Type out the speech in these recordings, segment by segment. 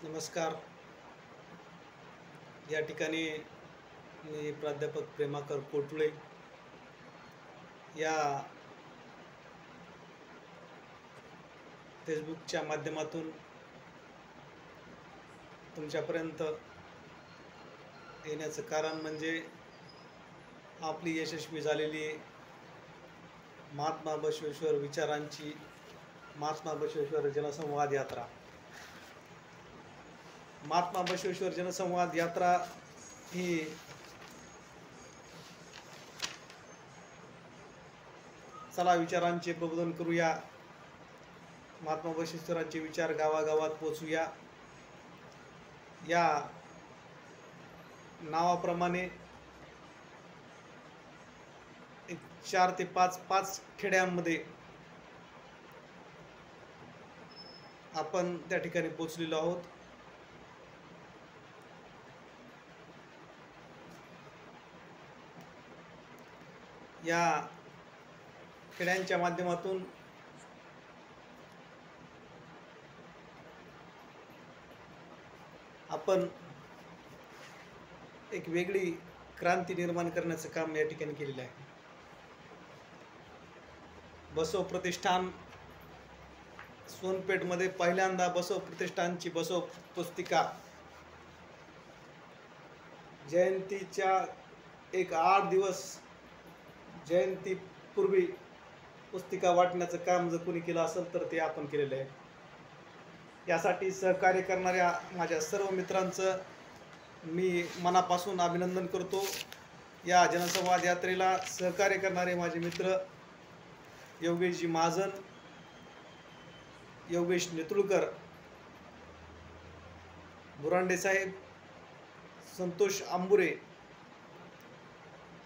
नमस्कार. या ठिकाणी मी प्राध्यापक प्रेमाकर कोटुळे या फेसबुकच्या माध्यमातून तुमच्यापर्यंत येण्याचं कारण म्हणजे आपली यशस्वी झालेली महात्मा बसवेश्वर विचारांची महात्मा बसवेश्वर जनसंवाद यात्रा. महात्मा बसवेश्वर जनसंवाद यात्रा ही चला विचारांचे प्रबोधन करूया, महात्मा बसवेश्वरांचे विचार गावागावात पोचूया या नावाप्रमाणे 4 ते 5 खेड्यांमध्ये आपण त्या ठिकाणी पोचलेलो आहोत. या खेड्यांच्या माध्यमातून आपण एक वेगळी क्रांती निर्माण करण्याचं काम या ठिकाणी केलेलं आहे. बसव प्रतिष्ठान सोनपेठमध्ये पहिल्यांदा बसव प्रतिष्ठानची बसव पुस्तिका जयंतीच्या एक 8 दिवस जयंतीपूर्वी पुस्तिका वाटण्याचं काम जर कोणी केलं असेल तर ते आपण केलेलं आहे. यासाठी सहकार्य करणाऱ्या माझ्या सर्व मित्रांचं मी मनापासून अभिनंदन करतो. या जनसंवाद यात्रेला सहकार्य करणारे माझे मित्र योगेशजी महाजन, योगेश नेतुळकर, बुरांडे साहेब, संतोष आंबुरे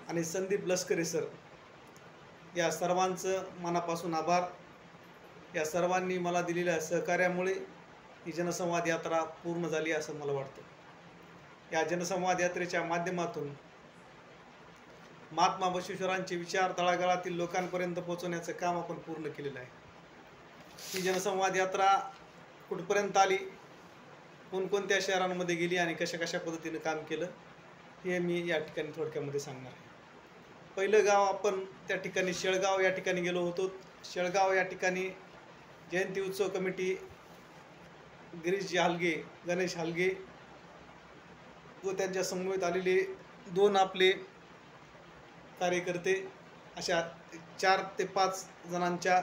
आणि संदीप लष्करे सर, या सर्वांचं मनापासून आभार. या सर्वांनी मला दिलेल्या सहकार्यामुळे ही जनसंवाद यात्रा पूर्ण झाली असं मला वाटतं. या जनसंवाद यात्रेच्या माध्यमातून महात्मा बसवेश्वरांचे विचार तळागाळातील लोकांपर्यंत पोहोचवण्याचं काम आपण पूर्ण केलेलं आहे. ही जनसंवाद यात्रा कुठपर्यंत आली, कोणकोणत्या शहरांमध्ये गेली आणि कशा कशा पद्धतीनं काम केलं हे मी या ठिकाणी थोडक्यामध्ये सांगणार आहे. पहिलं गाव आपण त्या ठिकाणी शेळगाव या ठिकाणी गेलो होतो. शेळगाव या ठिकाणी जयंती उत्सव कमिटी गिरीश हालगे, गणेश हालगे व त्यांच्या समवेत आलेले 2 आपले कार्यकर्ते अशा 4 ते 5 जणांच्या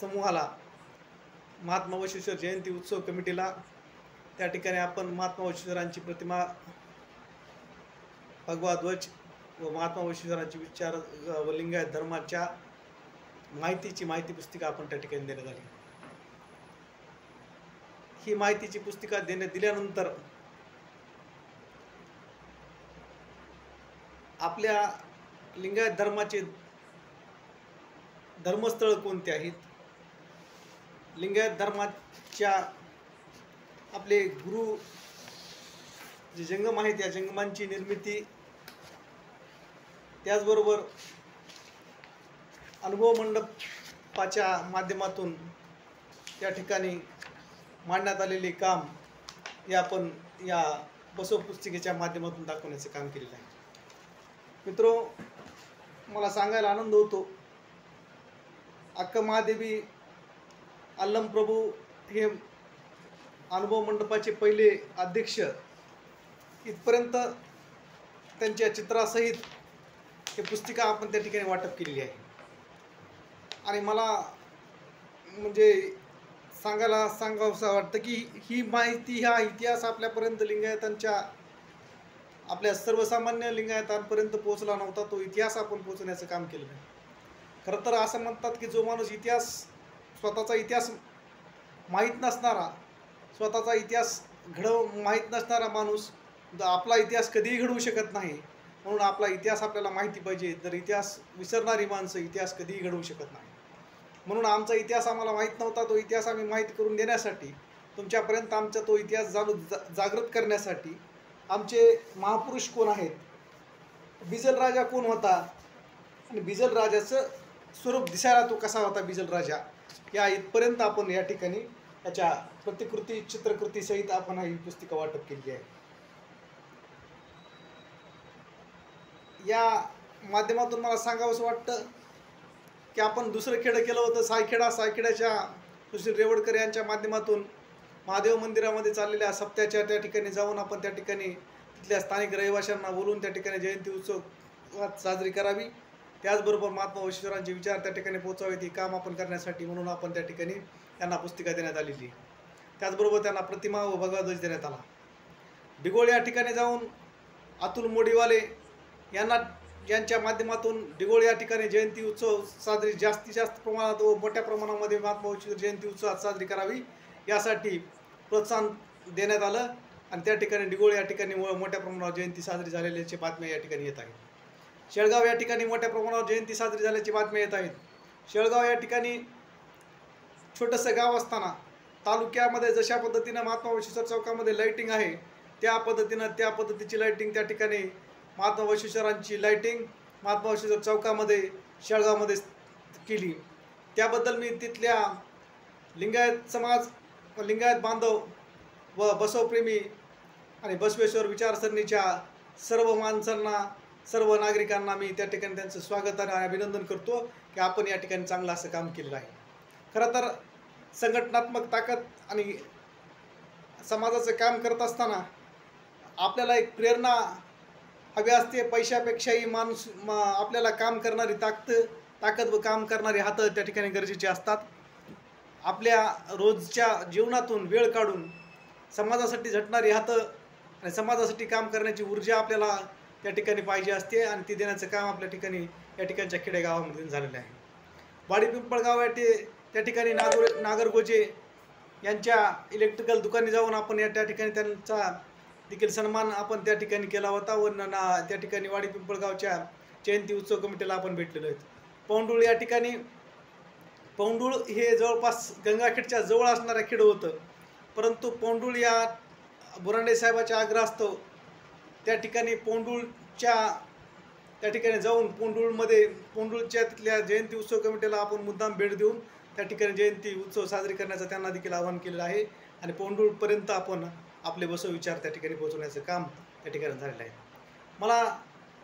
समूहाला महात्मा बसवेश्वर जयंती उत्सव कमिटीला त्या ठिकाणी आपण महात्मा बसवेश्वरांची प्रतिमा, भगवा ध्वज व महात्मा बसवेश्वरांचे विचार व लिंगायत धर्माच्या माहिती पुस्तिका आपण त्या ठिकाणी देण्यात आली. ही माहितीची पुस्तिका दिल्यानंतर आपल्या लिंगायत धर्माचे धर्मस्थळ कोणते आहेत, लिंगायत धर्माच्या आपले गुरु जे जंगम आहेत या जंगमांची निर्मिती, त्याचबरोबर अनुभव मंडपाच्या माध्यमातून त्या ठिकाणी मांडण्यात आलेले काम हे आपण या बसव पुस्तिकेच्या माध्यमातून दाखवण्याचं काम केलेलं आहे. मित्रो, मला सांगायला आनंद होतो, अक्का महादेवी अल्लमप्रभू हे अनुभव मंडपाचे पहिले अध्यक्ष इथपर्यंत त्यांच्या चित्रासहित ही पुस्तिका आपण त्या ठिकाणी वाटप केलेली आहे. आणि मला म्हणजे सांगावंसं वाटतं की ही माहिती, हा इतिहास आपल्यापर्यंत लिंगायतांच्या, आपल्या सर्वसामान्य लिंगायतांपर्यंत पोहोचला नव्हता. तो इतिहास आपण पोहोचण्याचं काम केलं आहे. खरं तर असं म्हणतात की जो माणूस स्वतःचा इतिहास माहीत नसणारा, स्वतःचा इतिहास माहीत नसणारा माणूस आपला इतिहास कधीही घडवू शकत नाही. म्हणून आपला इतिहास आपल्याला माहिती पाहिजे. जर इतिहास विसरणारी माणसं इतिहास कधीही घडवू शकत नाही. म्हणून आमचा इतिहास आम्हाला माहीत नव्हता. तो इतिहास आम्ही माहीत करून देण्यासाठी, तुमच्यापर्यंत आमचा तो इतिहास जागृत करण्यासाठी आमचे महापुरुष कोण आहेत, बिजल राजा कोण होता आणि बिजल राजाचं स्वरूप दिसायला तो कसा होता बिजल राजा, या इथपर्यंत आपण या ठिकाणी याच्या प्रतिकृती चित्रकृती सहित आपण ही पुस्तिका वाटप केली आहे. या माध्यमातून मला सांगावंसं वाटतं की आपण दुसरं खेडं केलं होतं सायखेड्याच्या सुशील रेवडकर यांच्या माध्यमातून महादेव मंदिरामध्ये चाललेल्या सप्त्याच्या त्या ठिकाणी जाऊन आपण त्या ठिकाणी तिथल्या स्थानिक रहिवाशांना बोलून त्या ठिकाणी जयंती उत्सव साजरी करावी. त्याचबरोबर महात्मा बसवेश्वरांचे विचार त्या ठिकाणी पोहोचावेत हे काम आपण करण्यासाठी म्हणून आपण त्या ठिकाणी त्यांना पुस्तिका देण्यात आलेली. त्याचबरोबर त्यांना प्रतिमा व भगवा ध्वज देण्यात आला. डिगोळ या ठिकाणी जाऊन अतुल मोडीवाले यांच्या माध्यमातून डिगोळ या ठिकाणी जयंती उत्सव साजरी जास्तीत जास्त प्रमाणात व मोठ्या प्रमाणामध्ये महात्मा बसवेश्वर जयंती उत्सवात साजरी करावी यासाठी प्रोत्साहन देण्यात आलं आणि त्या ठिकाणी डिगोळ या ठिकाणी मोठ्या प्रमाणावर जयंती साजरी झालेल्याची बातम्या या ठिकाणी येत आहेत. शेळगाव या ठिकाणी मोठ्या प्रमाणावर जयंती साजरी झाल्याची बातम्या येत आहेत. शेळगाव या ठिकाणी छोटंसं गाव असताना तालुक्यामध्ये जशा पद्धतीनं महात्मा बसवेश्वर चौकामध्ये लाईटिंग आहे त्या पद्धतीची लाईटिंग त्या ठिकाणी महात्मा बसवेश्वरांची लाईटिंग महात्मा बसवेश्वर चौकामध्ये शेळगावमध्ये केली. त्याबद्दल मी तिथल्या लिंगायत समाज लिंगायत बांधव व बसवप्रेमी आणि बसवेश्वर विचारसरणीच्या सर्व माणसांना सर्व नागरिकांना मी त्या ठिकाणी त्यांचं स्वागत आणि अभिनंदन करतो की आपण या ठिकाणी चांगलं असं काम केलेलं आहे. खरं तर संघटनात्मक ताकद आणि समाजाचं काम करत असताना आपल्याला एक प्रेरणा हवी असते. पैशापेक्षाही आपल्याला काम करणारी ताकद व काम करणारी हातं त्या ठिकाणी गरजेचे असतात. आपल्या रोजच्या जीवनातून वेळ काढून समाजासाठी झटणारी हातं आणि समाजासाठी काम करण्याची ऊर्जा आपल्याला त्या ठिकाणी पाहिजे असते आणि ती देण्याचं काम आपल्या ठिकाणी या ठिकाणच्या खेडेगावामध्ये झालेलं आहे. वाडी पिंपळगाव त्या ठिकाणी नागरगोजे यांच्या इलेक्ट्रिकल दुकानी जाऊन आपण त्या ठिकाणी त्यांचा देखील सन्मान आपण त्या ठिकाणी केला होता व त्या ठिकाणी वाडी पिंपळगावच्या जयंती उत्सव कमिटीला आपण भेटलेलो आहेत. पौंडुळ या ठिकाणी पौंडुळ हे जवळपास गंगाखेडच्या जवळ असणारं खेडं होतं, परंतु पौंडुळ या बुरांडे साहेबाच्या आग्रहास्तव त्या ठिकाणी त्या ठिकाणी जाऊन पौंडुळच्या तिथल्या जयंती उत्सव कमिटीला आपण मुद्दाम भेट देऊन त्या ठिकाणी जयंती उत्सव साजरी करण्याचं त्यांना देखील आवाहन केलेलं आहे आणि पौंडुळपर्यंत आपण आपले बसव विचार त्या ठिकाणी पोहोचवण्याचं काम त्या ठिकाणी झालेलं आहे.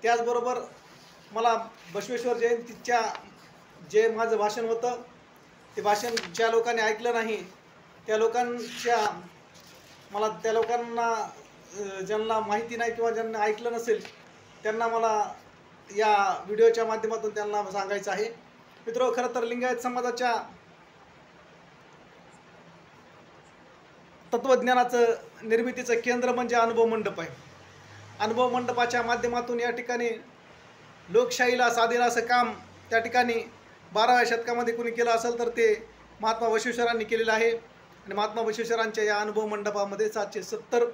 त्याचबरोबर मला बसवेश्वर जयंतीच्या जे माझं भाषण होतं ते भाषण ज्या लोकांनी ऐकलं नाही त्या लोकांना ज्यांना माहिती नाही किंवा ज्यांना ऐकलं नसेल त्यांना मला या व्हिडिओच्या माध्यमातून त्यांना सांगायचं आहे. मित्र, खरं तर लिंगायत समाजाच्या तत्वज्ञानाचं निर्मितीचं केंद्र म्हणजे अनुभव मंडप आहे. अनुभव मंडपाच्या माध्यमातून या ठिकाणी लोकशाहीला साधेल असं काम त्या ठिकाणी 12व्या शतकामध्ये कोणी केलं असेल तर ते महात्मा बसवेश्वरांनी केलेलं आहे आणि महात्मा बसवेश्वरांच्या या अनुभव मंडपामध्ये 770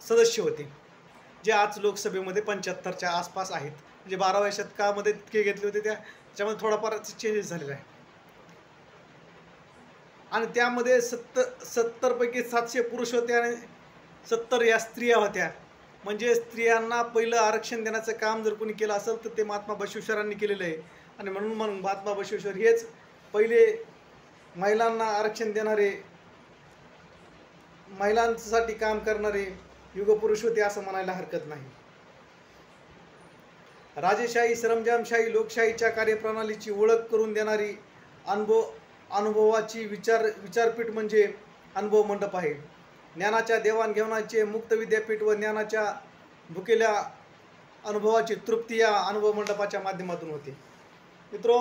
सदस्य होते जे आज लोकसभेमध्ये 75च्या आसपास आहेत. म्हणजे 12व्या शतकामध्ये इतके घेतले होते त्याच्यामध्ये थोडाफार चेंजेस झालेला आहे आणि त्यामध्ये 70 पैकी 700 पुरुष होते आणि 70 या स्त्रिया होत्या. म्हणजे स्त्रियांना पहिलं आरक्षण देण्याचं काम जर कोणी केलं असेल तर ते महात्मा बसवेश्वरांनी केलेलं आहे आणि म्हणून महात्मा बसवेश्वर हेच पहिले महिलांना आरक्षण देणारे महिलांसाठी काम करणारे युगपुरुष होते असं म्हणायला हरकत नाही. राजेशाही सरंजामशाही लोकशाहीच्या कार्यप्रणालीची ओळख करून देणारी अनुभवाची विचारपीठ म्हणजे अनुभव मंडप आहे. ज्ञानाच्या देवाणघेवाणाचे मुक्त विद्यापीठ व ज्ञानाच्या भुकेल्या अनुभवाची तृप्ती या अनुभव मंडपाच्या माध्यमातून होते. मित्रो,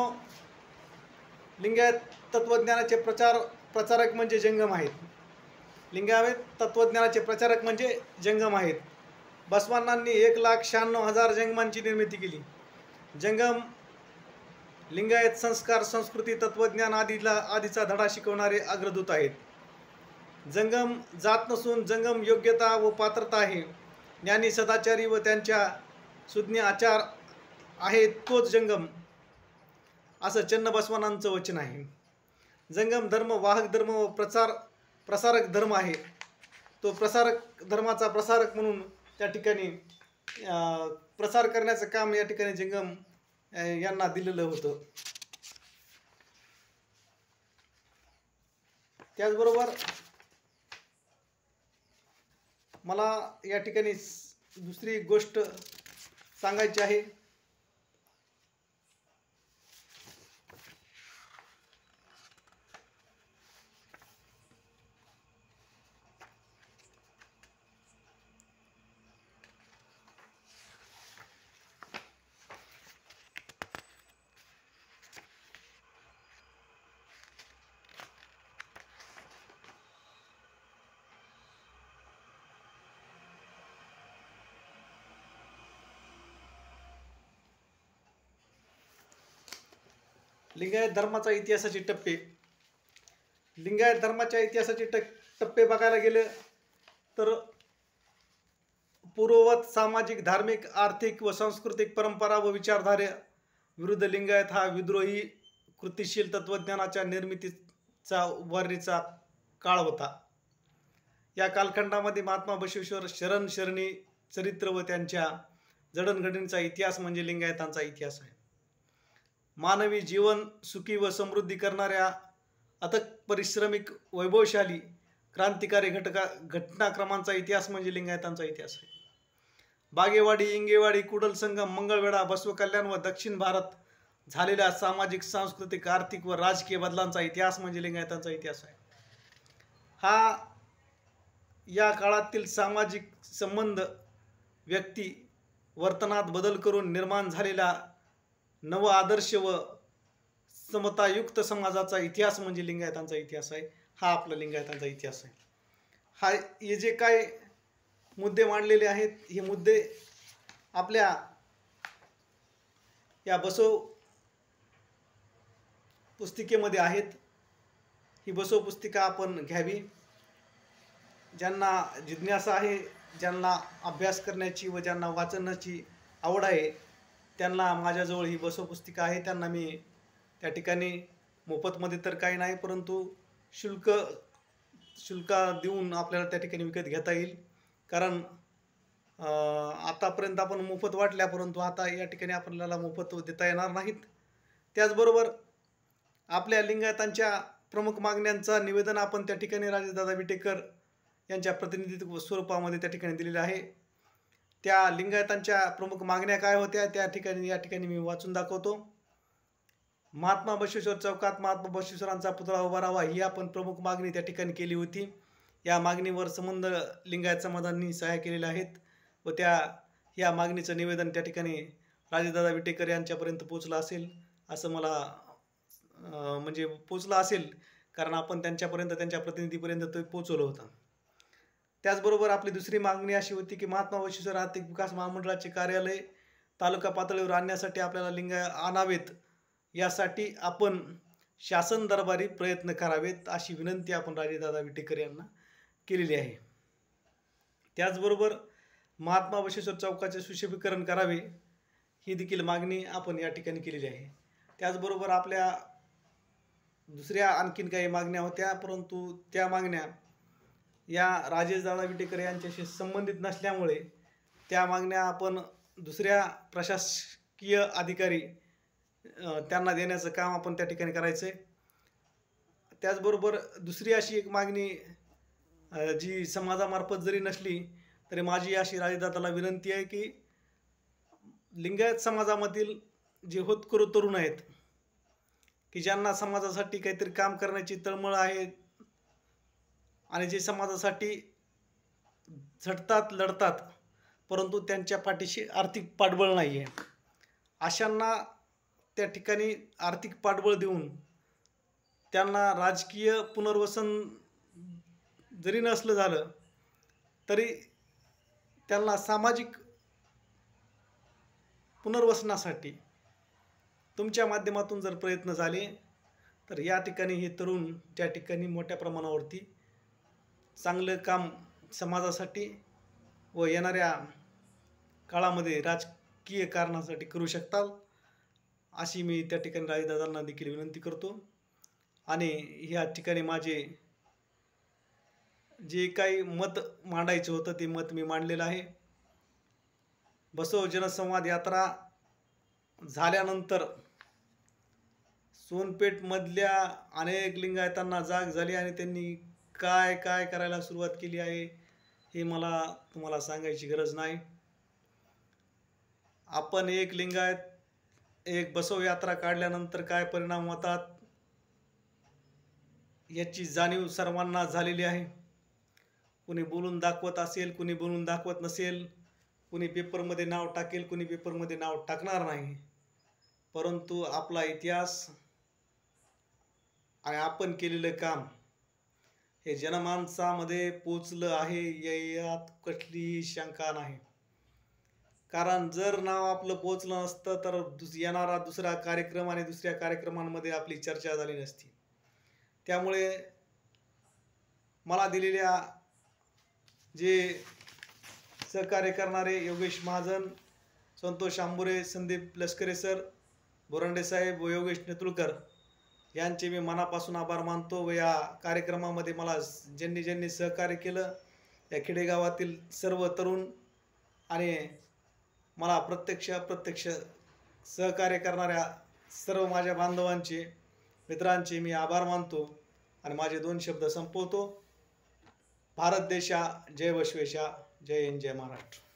लिंगायत तत्वज्ञानाचे प्रचारक म्हणजे जंगम आहेत. लिंगायत तत्वज्ञानाचे प्रचारक म्हणजे जंगम आहेत. बसवांनांनी 1,96,000 जंगमांची निर्मिती केली. जंगम लिंगायत संस्कार संस्कृती तत्वज्ञान आदीचा धडा शिकवणारे अग्रदूत आहेत. जंगम जात नसून जंगम योग्यता व पात्रता आहे. ज्ञानी सदाचारी व त्यांच्या सुज्ञ आचार आहे तोच जंगम असं चन्न बसवानांचं वचन आहे. जंगम धर्म वाहक धर्म व प्रसारक धर्म आहे. तो प्रसारक धर्माचा प्रसारक म्हणून त्या ठिकाणी प्रसार करण्याचं काम या ठिकाणी जंगम यांना दिलेलं होतं. त्याचबरोबर मला या ठिकाणी दुसरी गोष्ट सांगायची आहे. लिंगायत धर्माचा इतिहासाचे टप्पे. लिंगायत धर्माच्या इतिहासाचे टप्पे बघायला गेले तर पूर्ववत सामाजिक, धार्मिक, आर्थिक व सांस्कृतिक परंपरा व विचारधारे विरुद्ध लिंगायत हा विद्रोही कृतिशील तत्वज्ञानाच्या निर्मितीचा उभारणीचा काळ होता. या कालखंडामध्ये महात्मा बसवेश्वर शरण शरणी चरित्र व त्यांच्या जडणघडणीचा इतिहास म्हणजे लिंगायतांचा इतिहास आहे. मानवी जीवन सुखी व समृद्धी करणाऱ्या अथक परिश्रमिक वैभवशाली क्रांतिकारी घटनाक्रमांचा इतिहास म्हणजे लिंगायतांचा इतिहास आहे. बागेवाडी, इंगेवाडी, कुडल संगम, मंगळवेढा, बसवकल्याण व दक्षिण भारत झालेल्या सामाजिक, सांस्कृतिक, आर्थिक व राजकीय बदलांचा इतिहास म्हणजे लिंगायतांचा इतिहास आहे. हा या काळातील सामाजिक संबंध, व्यक्ती वर्तनात बदल करून निर्माण झालेला नव आदर्श व समतायुक्त समाजाचा इतिहास म्हणजे लिंगायतांचा इतिहास आहे. हा आपला लिंगायतांचा इतिहास आहे. हे जे काय मुद्दे मांडलेले आहेत, हे मुद्दे आपल्या या बसव पुस्तिकेमध्ये आहेत. ही बसव पुस्तिका आपण घ्यावी. ज्यांना जिज्ञासा आहे, ज्यांना अभ्यास करण्याची व ज्यांना वाचनाची आवड आहे, त्यांना माझ्याजवळ ही बसव पुस्तिका आहे. त्यांना मी त्या ठिकाणी मोफतमध्ये तर काही नाही, परंतु शुल्क देऊन आपल्याला त्या ठिकाणी विकत घेता येईल. कारण आतापर्यंत आपण मोफत वाटल्या, परंतु आता या ठिकाणी आपल्याला मोफत देता येणार नाहीत. त्याचबरोबर आपल्या लिंगायतांच्या प्रमुख मागण्यांचा निवेदन आपण त्या ठिकाणी राजेदादा विटेकर यांच्या प्रतिनिधित्व स्वरूपामध्ये त्या ठिकाणी दिलेलं आहे. त्या लिंगायतांच्या प्रमुख मागण्या काय होत्या त्या ठिकाणी या ठिकाणी मी वाचून दाखवतो. महात्मा बसवेश्वर चौकात महात्मा बसवेश्वरांचा पुतळा उभा राहावा ही आपण प्रमुख मागणी त्या ठिकाणी केली होती. या मागणीवर संबंध लिंगायत समाजांनी सह्या केलेल्या आहेत व या मागणीचं निवेदन त्या ठिकाणी राजेदादा विटेकर यांच्यापर्यंत पोचलं असेल असं मला म्हणजे पोचलं असेल, कारण आपण त्यांच्यापर्यंत, त्यांच्या प्रतिनिधीपर्यंत ते पोचवलं होतं. त्याचबरोबर आपली दुसरी मागणी अशी होती की महात्मा बसवेश्वर आर्थिक विकास महामंडळाचे कार्यालय तालुका पातळीवर आणण्यासाठी आपल्याला आणावेत, यासाठी आपण शासन दरबारी प्रयत्न करावेत अशी विनंती आपण राजेदादा विटेकर यांना केलेली आहे. त्याचबरोबर महात्मा बसवेश्वर चौकाचे सुशोभीकरण करावे ही देखील मागणी आपण या ठिकाणी केलेली आहे. त्याचबरोबर आपल्या दुसऱ्या आणखीन काही मागण्या होत्या, परंतु त्या मागण्या या राजेशदादा विटेकर यांच्याशी संबंधित नसल्यामुळे त्या मागण्या आपण दुसऱ्या प्रशासकीय अधिकारी त्यांना देण्याचं काम आपण त्या ठिकाणी करायचं आहे. त्याचबरोबर दुसरी अशी एक मागणी जी समाजामार्फत जरी नसली तरी माझी अशी राजेदादाला विनंती आहे की लिंगायत समाजामधील जे होतकरू तरुण आहेत की ज्यांना समाजासाठी काहीतरी काम करण्याची तळमळ आहे आणि जे समाजासाठी झटतात, लढतात, परंतु त्यांच्या पाठीशी आर्थिक पाठबळ नाही आहे, अशांना त्या ठिकाणी आर्थिक पाठबळ देऊन त्यांना राजकीय पुनर्वसन जरी नसलं झालं तरी त्यांना सामाजिक पुनर्वसनासाठी तुमच्या माध्यमातून जर प्रयत्न झाले तर या ठिकाणी हे तरुण त्या ठिकाणी मोठ्या प्रमाणावरती चांगलं काम समाजासाठी व येणाऱ्या काळामध्ये राजकीय कारणासाठी करू शकतात अशी मी त्या ठिकाणी राजेदादांना देखील विनंती करतो. आणि ह्या ठिकाणी माझे जे काही मत मांडायचं होतं ते मत मी मांडलेलं आहे. बसव जनसंवाद यात्रा झाल्यानंतर सोनपेठमधल्या अनेक लिंगायतांना जाग झाली आणि त्यांनी काय काय करायला सुरुवात केली आहे हे मला तुम्हाला सांगायची गरज नाही. आपण एक लिंगायत एक बसव यात्रा काढल्यानंतर काय परिणाम होतात याची जाणीव सर्वांना झालेली आहे. कुणी बोलून दाखवत असेल, कुणी बोलून दाखवत नसेल, कुणी पेपरमध्ये नाव टाकेल, कुणी पेपरमध्ये नाव टाकणार नाही. परंतु आपला इतिहास आणि आपण केलेलं काम हे जनमानसामध्ये पोचलं आहे यात कसलीही शंका नाही. कारण जर नाव आपलं पोचलं नसतं तर येणारा दुसरा कार्यक्रम आणि दुसऱ्या कार्यक्रमांमध्ये आपली चर्चा झाली नसती. त्यामुळे मला दिलेल्या जे सहकार्य करणारे योगेश महाजन, संतोष आंबुरे, संदीप लष्करे सर, बोरांडे साहेब व योगेश नेतुळकर यांचे मी मनापासून आभार मानतो. व या कार्यक्रमामध्ये मला ज्यांनी सहकार्य केलं या खेडेगावातील सर्व तरुण आणि मला प्रत्यक्ष सहकार्य करणाऱ्या सर्व माझ्या बांधवांचे, मित्रांचे मी आभार मानतो आणि माझे 2 शब्द संपवतो. भारत देशा, जय बसवेशा, जय हिंद, जय महाराष्ट्र.